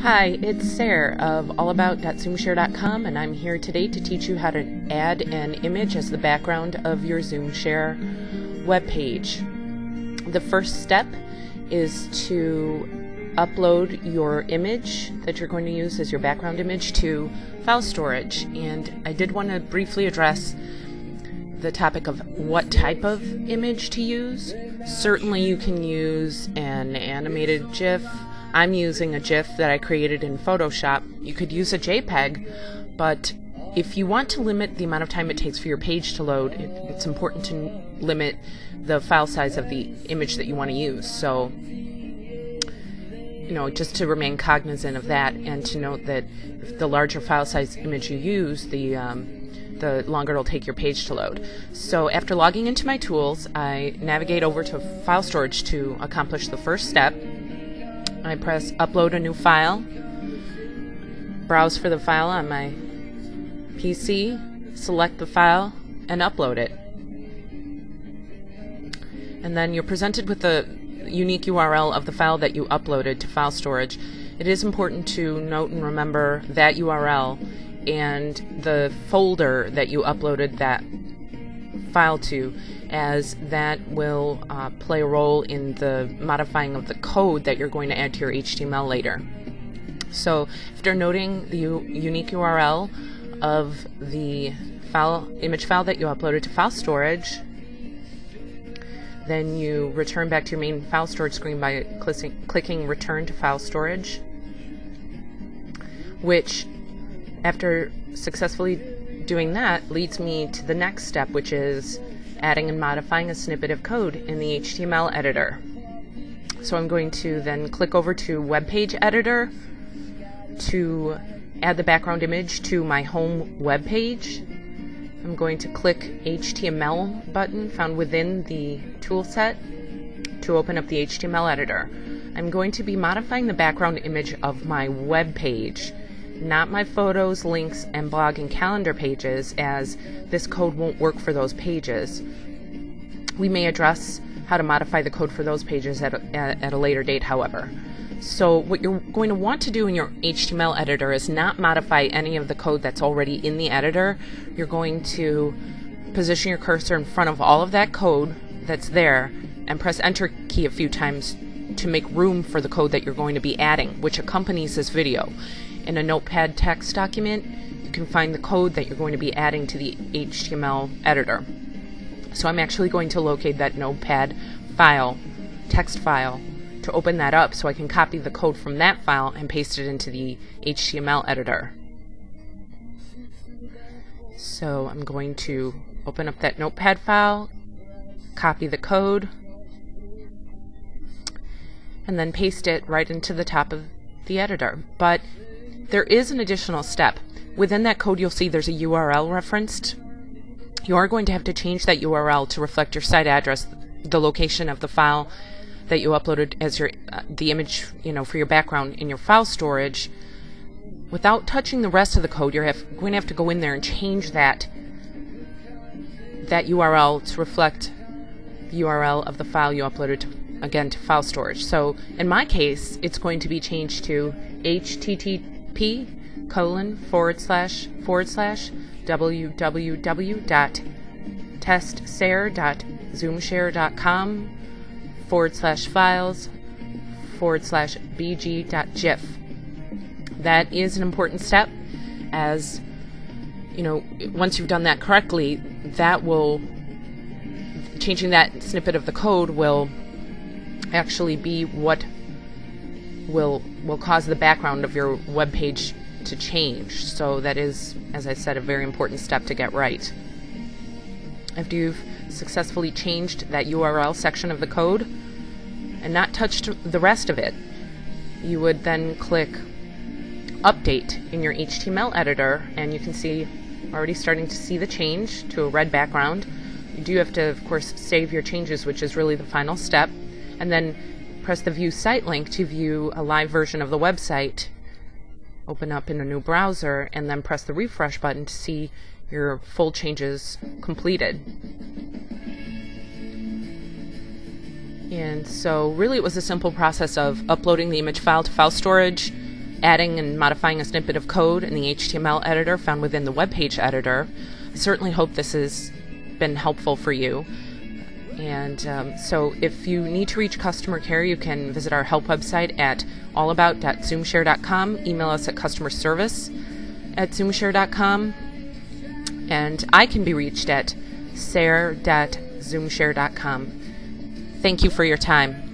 Hi, it's Sarah of allabout.zoomshare.com, and I'm here today to teach you how to add an image as the background of your Zoomshare webpage. The first step is to upload your image that you're going to use as your background image to file storage. And I did want to briefly address the topic of what type of image to use. Certainly you can use an animated GIF. I'm using a GIF that I created in Photoshop. You could use a JPEG, but if you want to limit the amount of time it takes for your page to load, it's important to limit the file size of the image that you want to use. So, just to remain cognizant of that, and to note that if the larger file size image you use, the longer it'll take your page to load. So after logging into my tools, I navigate over to file storage to accomplish the first step. I press upload a new file, browse for the file on my PC, select the file, and upload it. And then you're presented with the unique URL of the file that you uploaded to file storage. It is important to note and remember that URL and the folder that you uploaded that file to, as that will play a role in the modifying of the code that you're going to add to your HTML later. So after noting the unique URL of the image file that you uploaded to file storage, then you return back to your main file storage screen by clicking Return to File Storage, which, after successfully doing that, leads me to the next step, which is adding and modifying a snippet of code in the HTML editor. So I'm going to then click over to Web Page Editor to add the background image to my home web page. I'm going to click HTML button found within the tool set to open up the HTML editor. I'm going to be modifying the background image of my web page, not my photos, links, and blog and calendar pages, as this code won't work for those pages. We may address how to modify the code for those pages at a later date, however. So what you're going to want to do in your HTML editor is not modify any of the code that's already in the editor. You're going to position your cursor in front of all of that code that's there and press Enter key a few times to make room for the code that you're going to be adding, which accompanies this video. In a notepad text document, you can find the code that you're going to be adding to the HTML editor. So I'm actually going to locate that notepad file, text file, to open that up so I can copy the code from that file and paste it into the HTML editor. So I'm going to open up that notepad file, copy the code, and then paste it right into the top of the editor. But there is an additional step. Within that code, you'll see there's a URL referenced. You are going to have to change that URL to reflect your site address, the location of the file that you uploaded as the image, for your background in your file storage. Without touching the rest of the code, you're going to have to go in there and change that URL to reflect the URL of the file you uploaded to file storage. So in my case, it's going to be changed to http://www.testsare.zoomshare.com/files/bg.gif. That is an important step, as once you've done that correctly, changing that snippet of the code will actually be what will cause the background of your web page to change. So that is, as I said, a very important step to get right. After you've successfully changed that URL section of the code and not touched the rest of it, you would then click Update in your HTML editor, and you can see already starting to see the change to a red background. You do have to, of course, save your changes, which is really the final step, and then press the View Site link to view a live version of the website. Open up in a new browser, and then press the refresh button to see your full changes completed. And so really it was a simple process of uploading the image file to file storage, adding and modifying a snippet of code in the HTML editor found within the web page editor. I certainly hope this has been helpful for you. And so if you need to reach customer care, you can visit our help website at allabout.zoomshare.com, email us at customerservice@zoomshare.com, and I can be reached at sarah.zoomshare.com. Thank you for your time.